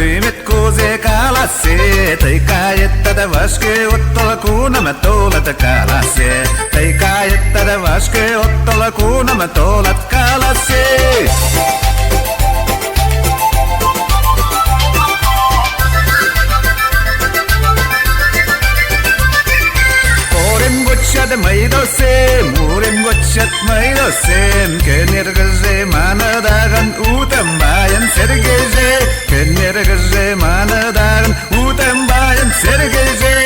Syymet kuusee kalasee, tai kaajettada vaske ottola kuunama toulat kalasee. Tai kaajettada vaske ottola kuunama toulat kalasee. Maidosem, murim gochat maidosem, kenergaze manadagan utambayan sergeze, kenergaze manadagan utambayan sergeze.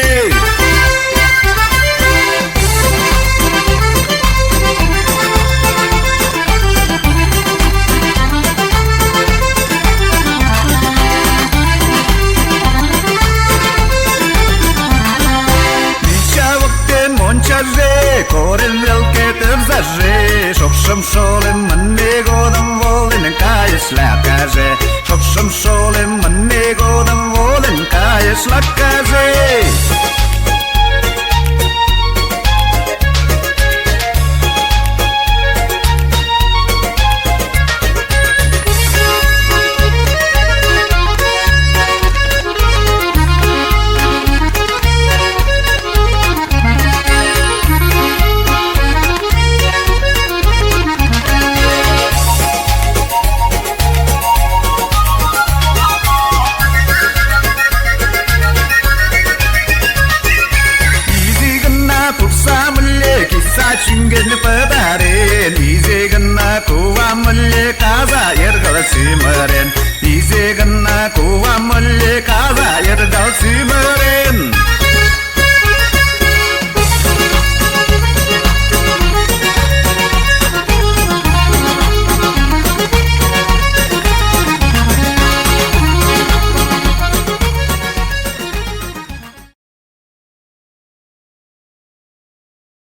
Korel velke tevzaje, шокшом шолем манне годам волен каеш лакаже, шокшом шолем манне годам волен каеш лакаже. Chingen padaren, ize ganna kuwa malle kaza yergal simaren, ize ganna kuwa malle kaza yergal simaren.